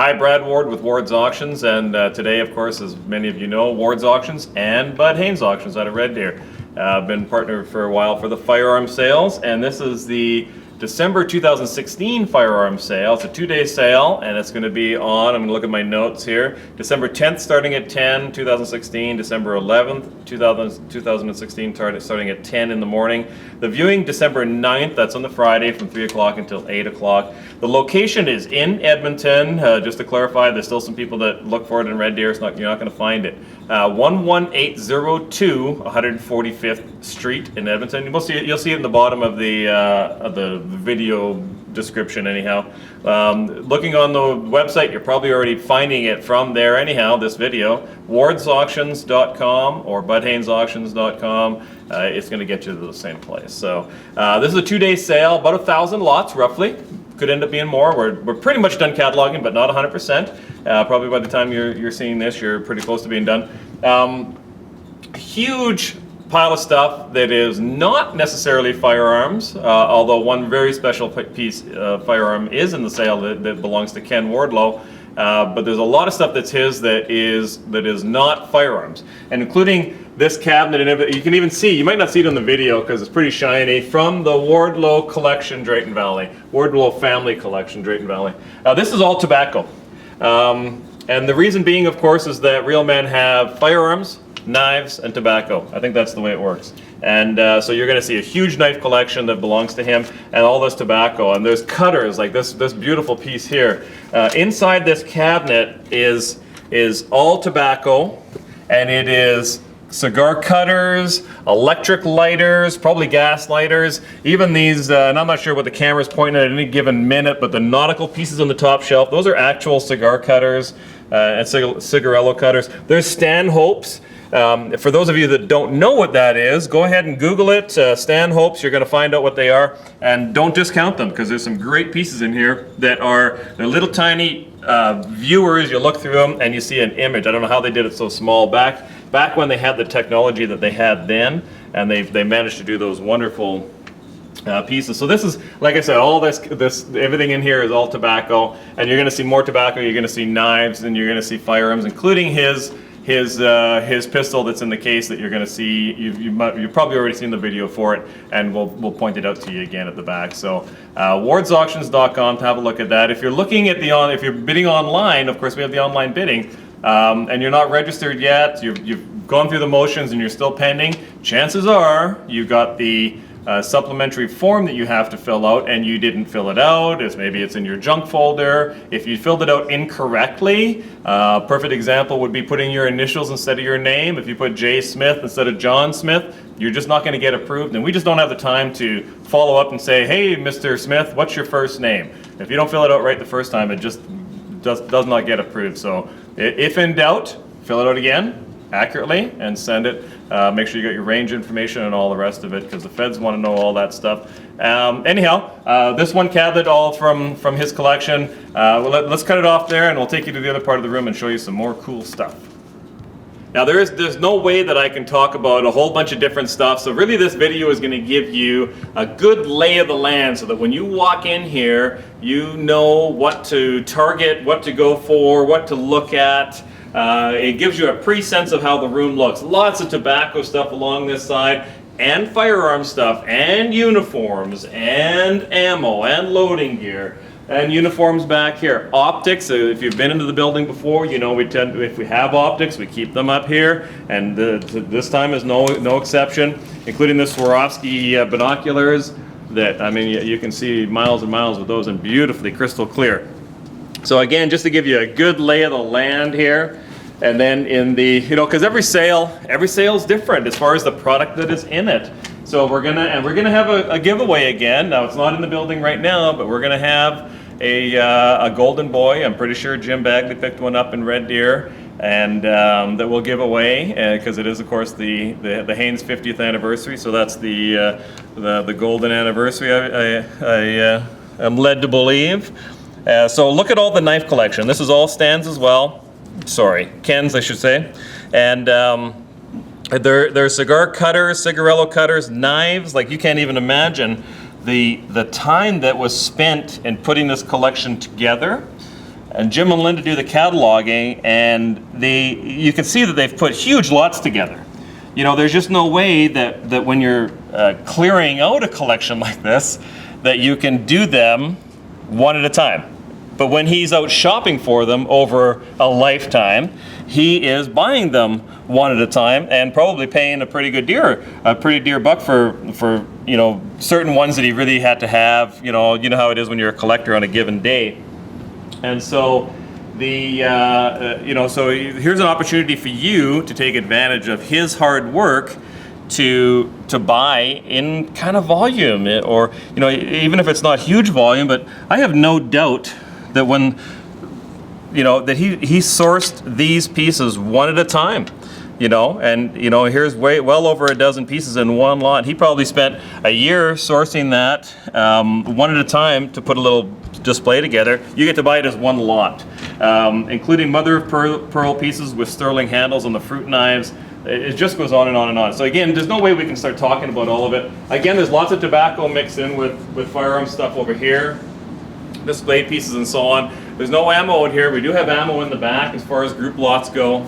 Hi, Brad Ward with Ward's Auctions, and today, of course, as many of you know, Ward's Auctions and Bud Haynes Auctions out of Red Deer. I've been partnered for a while for the firearms sales, and this is the December 2016 firearms sale. It's a 2-day sale, and it's going to be on, I'm going to look at my notes here, December 10th starting at 10, 2016, December 11th, 2016 starting at 10 in the morning. The viewing, December 9th, that's on the Friday from 3 o'clock until 8 o'clock. The location is in Edmonton. Just to clarify, there's still some people that look for it in Red Deer. You're not going to find it. 11802 145th Street in Edmonton. You'll see it in the bottom of the video description anyhow. Looking on the website, you're probably already finding it from there anyhow, this video. wardsauctions.com or budhaynesauctions.com. It's going to get you to the same place. So this is a 2-day sale, about 1,000 lots roughly. Could end up being more. We're pretty much done cataloging, but not 100%. Probably by the time you're seeing this, you're pretty close to being done. Huge pile of stuff that is not necessarily firearms, although one very special piece of firearm is in the sale that belongs to Ken Wardlow. But there's a lot of stuff that's his that is not firearms, and including this cabinet and everything. You can even see, you might not see it on the video because it's pretty shiny, from the Wardlow collection, Drayton Valley. Wardlow family collection, Drayton Valley. This is all tobacco. And the reason being, of course, is that real men have firearms, knives, and tobacco. I think that's the way it works. And so you're going to see a huge knife collection that belongs to him, and all this tobacco. And there's cutters, like this beautiful piece here. Inside this cabinet is all tobacco, and it is cigar cutters, electric lighters, probably gas lighters, even these, and I'm not sure what the camera's pointing at any given minute, but the nautical pieces on the top shelf, those are actual cigar cutters and cigarello cutters. There's Stanhopes. For those of you that don't know what that is, go ahead and Google it, Stanhopes. You're going to find out what they are, and don't discount them because there's some great pieces in here that they're little tiny viewers. You look through them and you see an image. I don't know how they did it so small back when they had the technology that they had then, and they managed to do those wonderful pieces. So this is, like I said, all this everything in here is all tobacco, and you're going to see more tobacco. You're going to see knives, and you're going to see firearms, including his pistol that's in the case that you're going to see. You've probably already seen the video for it, and we'll point it out to you again at the back. So wardsauctions.com to have a look at that. If you're looking at if you're bidding online, of course we have the online bidding, and you're not registered yet, you've gone through the motions and you're still pending, chances are you've got the supplementary form that you have to fill out and you didn't fill it out. Maybe it's in your junk folder. If you filled it out incorrectly, perfect example would be putting your initials instead of your name. If you put J. Smith instead of John Smith, you're just not going to get approved, and we just don't have the time to follow up and say, hey, Mr. Smith, what's your first name? If you don't fill it out right the first time, it just does not get approved. So if in doubt, fill it out again accurately and send it. Make sure you got your range information and all the rest of it, because the feds want to know all that stuff. Anyhow, this one cabinet, all from his collection. Let's cut it off there, and we'll take you to the other part of the room and show you some more cool stuff. Now there's no way that I can talk about a whole bunch of different stuff, so really this video is going to give you a good lay of the land so that when you walk in here, you know what to target, what to go for, what to look at. It gives you a pre-sense of how the room looks. Lots of tobacco stuff along this side, and firearm stuff, and uniforms, and ammo, and loading gear, and uniforms back here. Optics, if you've been into the building before, you know if we have optics, we keep them up here, and this time is no exception, including the Swarovski binoculars that, I mean, you can see miles and miles with those, and beautifully crystal clear. So again, just to give you a good lay of the land here, and then in the, because every sale is different as far as the product that is in it. So we're gonna have a giveaway again. Now it's not in the building right now, but we're gonna have a golden boy. I'm pretty sure Jim Bagley picked one up in Red Deer, and that we'll give away because it is, of course, the Haynes 50th anniversary. So that's the golden anniversary. I am led to believe. So look at all the knife collection. This is all Stan's as well. Sorry, Ken's, I should say. And there are cigar cutters, cigarello cutters, knives. Like, you can't even imagine the time that was spent in putting this collection together. and Jim and Linda do the cataloging, and you can see that they've put huge lots together. You know, there's just no way that when you're clearing out a collection like this, that you can do them one at a time. But when he's out shopping for them over a lifetime, he is buying them one at a time and probably paying a pretty dear buck for you know, certain ones that he really had to have. You know how it is when you're a collector on a given day. And so you know, so here's an opportunity for you to take advantage of his hard work to buy in kind of volume, or you know, even if it's not huge volume. But I have no doubt that when, you know, that he sourced these pieces one at a time, you know, and you know, here's well over a dozen pieces in one lot. He probably spent a year sourcing that one at a time to put a little display together. You get to buy it as one lot, including mother of pearl pieces with sterling handles on the fruit knives. It just goes on and on and on. So again, there's no way we can start talking about all of it. Again, there's lots of tobacco mixed in with firearm stuff over here, display pieces and so on. There's no ammo in here. We do have ammo in the back as far as group lots go.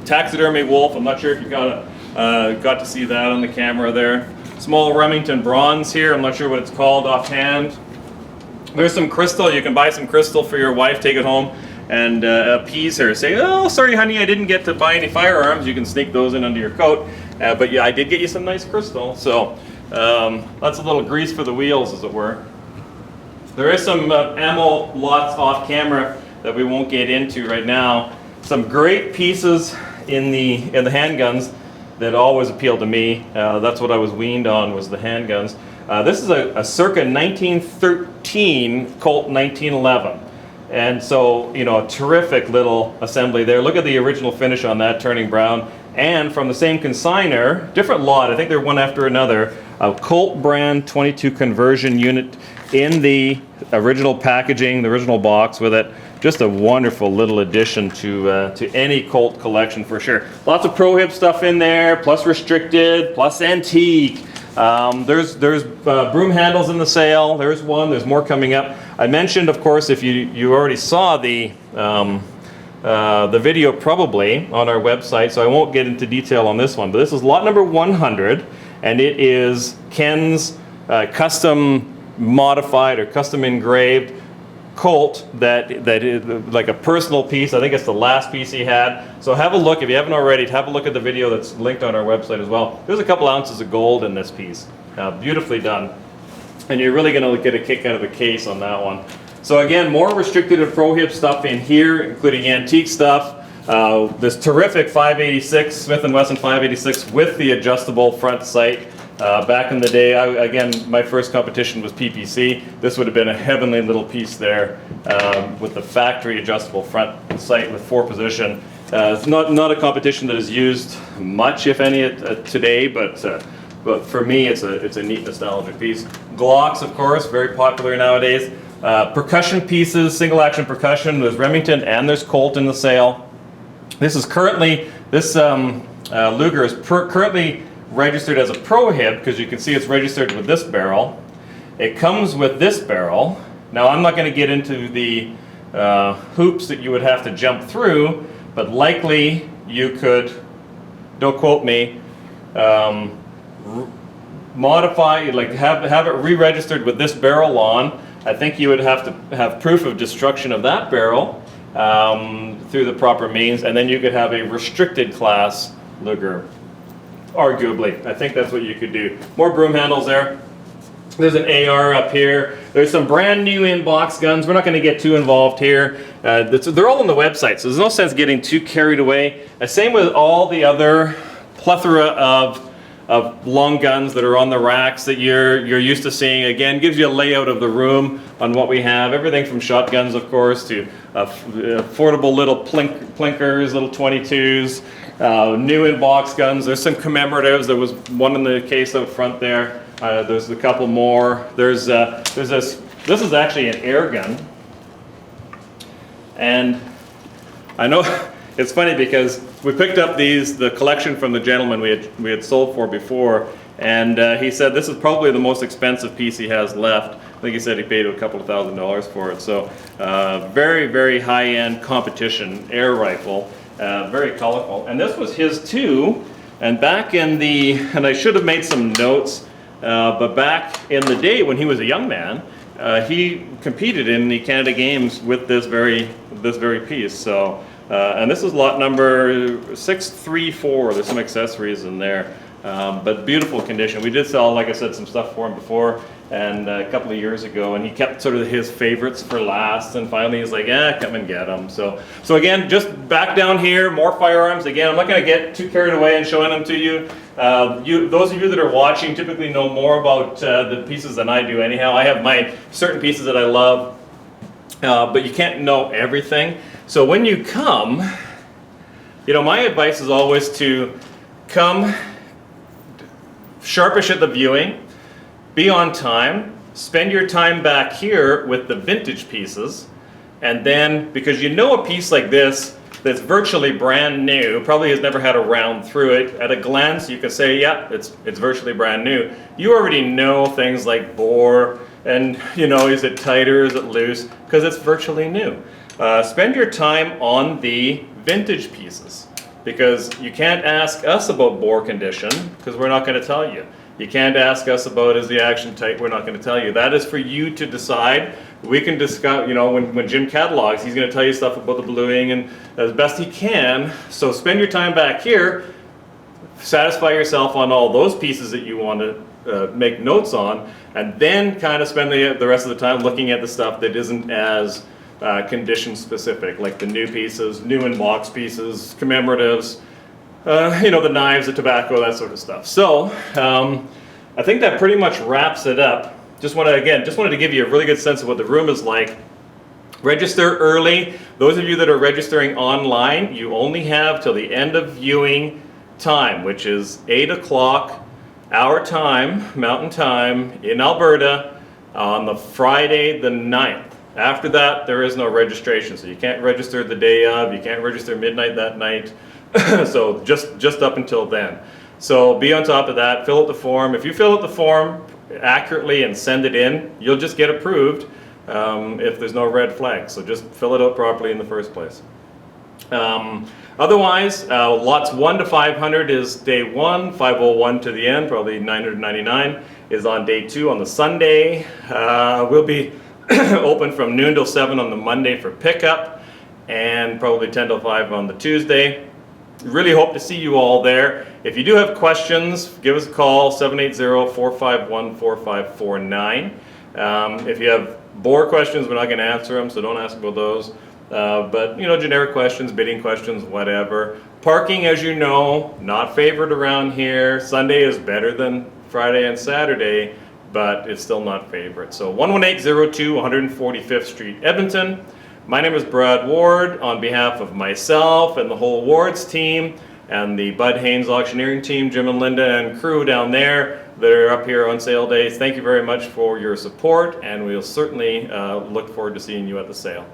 Taxidermy wolf, I'm not sure if you got to see that on the camera there. Small Remington bronze here, I'm not sure what it's called offhand. There's some crystal. You can buy some crystal for your wife, take it home and appease her. Say, oh, sorry honey, I didn't get to buy any firearms. You can sneak those in under your coat. But yeah, I did get you some nice crystal. So that's a little grease for the wheels, as it were. There is some ammo lots off camera that we won't get into right now. Some great pieces in the handguns that always appealed to me. That's what I was weaned on, was the handguns. This is a circa 1913 Colt 1911. And so, you know, a terrific little assembly there. Look at the original finish on that, turning brown. And from the same consigner, different lot, I think they're one after another, a Colt brand 22 conversion unit in the original packaging, the original box with it. Just a wonderful little addition to any Colt collection for sure. Lots of pro-hib stuff in there, plus restricted, plus antique. There's broom handles in the sale. There's one. There's more coming up. I mentioned, of course, if you already saw the video probably on our website, so I won't get into detail on this one. But this is lot number 100, and it is Ken's custom modified or custom engraved Colt that is like a personal piece. I think it's the last piece he had. So have a look, if you haven't already, have a look at the video that's linked on our website as well. There's a couple ounces of gold in this piece. Beautifully done. And you're really going to get a kick out of the case on that one. So again, more restricted and pro-hib stuff in here, including antique stuff. This terrific 586, Smith & Wesson 586 with the adjustable front sight. Back in the day, again, my first competition was PPC. This would have been a heavenly little piece there with the factory adjustable front sight with 4-position. It's not a competition that is used much, if any, today, but for me, it's a neat nostalgic piece. Glocks, of course, very popular nowadays. Percussion pieces, single action percussion. There's Remington and there's Colt in the sale. This is currently, Luger is currently registered as a pro-hib, because you can see it's registered with this barrel. It comes with this barrel. Now I'm not going to get into the hoops that you would have to jump through, but likely you could, don't quote me, modify, like have it re-registered with this barrel on. I think you would have to have proof of destruction of that barrel through the proper means, and then you could have a restricted class Luger. Arguably, I think that's what you could do. More broom handles there. There's an AR up here. There's some brand new in-box guns. We're not going to get too involved here. They're all on the website, so there's no sense getting too carried away. Same with all the other plethora of long guns that are on the racks that you're used to seeing. Again, gives you a layout of the room on what we have. Everything from shotguns, of course, to affordable little plinkers, little 22s. New in-box guns. There's some commemoratives. There was one in the case out front there. There's a couple more. There's this. This is actually an air gun, and I know it's funny because we picked up the collection from the gentleman we had sold for before, And he said this is probably the most expensive piece he has left. I think he said he paid a couple of $1,000s for it. So very, very high-end competition air rifle, very colorful. And this was his too. And back in the, and I should have made some notes, but back in the day when he was a young man, he competed in the Canada Games with this very piece. So, and this is lot number 634. There's some accessories in there, but beautiful condition. We did sell, like I said, some stuff for him before, and a couple of years ago, and he kept sort of his favorites for last, and finally he's like, come and get them. So again, just back down here, more firearms. Again, I'm not going to get too carried away in showing them to you. Those of you that are watching typically know more about the pieces than I do anyhow. I have my certain pieces that I love, but you can't know everything. So when you come, my advice is always to come sharpish at the viewing, be on time, spend your time back here with the vintage pieces, and then, because a piece like this that's virtually brand new, probably has never had a round through it, at a glance you can say, yeah, it's virtually brand new. You already know things like bore, and is it tighter, is it loose, because it's virtually new. Spend your time on the vintage pieces, because you can't ask us about bore condition, because we're not going to tell you. You can't ask us about is the action tight, we're not going to tell you. That is for you to decide. We can discuss, when Jim catalogs, he's going to tell you stuff about the bluing and as best he can. So spend your time back here, satisfy yourself on all those pieces that you want to make notes on, and then kind of spend the rest of the time looking at the stuff that isn't as condition specific, like the new pieces, new in box pieces, commemoratives, the knives, the tobacco, that sort of stuff. So I think that pretty much wraps it up. Just wanted to give you a really good sense of what the room is like. Register early. Those of you that are registering online, you only have till the end of viewing time, which is 8 o'clock our time, Mountain Time, in Alberta on the Friday the 9th. After that, there is no registration, so you can't register the day of, you can't register midnight that night. So just up until then. So be on top of that, fill out the form. If you fill out the form accurately and send it in, you'll just get approved if there's no red flag. So just fill it out properly in the first place. Otherwise, lots 1 to 500 is day 1, 501 to the end, probably 999 is on day 2 on the Sunday. We'll be open from noon till 7 on the Monday for pickup, and probably 10 till 5 on the Tuesday. Really hope to see you all there. If you do have questions, give us a call, 780-451-4549. If you have bore questions, we're not going to answer them, so don't ask about those. But generic questions, bidding questions, whatever. Parking, as you know, not favored around here. Sunday is better than Friday and Saturday, but it's still not favored. So 11802 145th Street, Edmonton. My name is Brad Ward. On behalf of myself and the whole Ward's team and the Bud Haynes auctioneering team, Jim and Linda and crew down there that are up here on sale days, thank you very much for your support, and we'll certainly look forward to seeing you at the sale.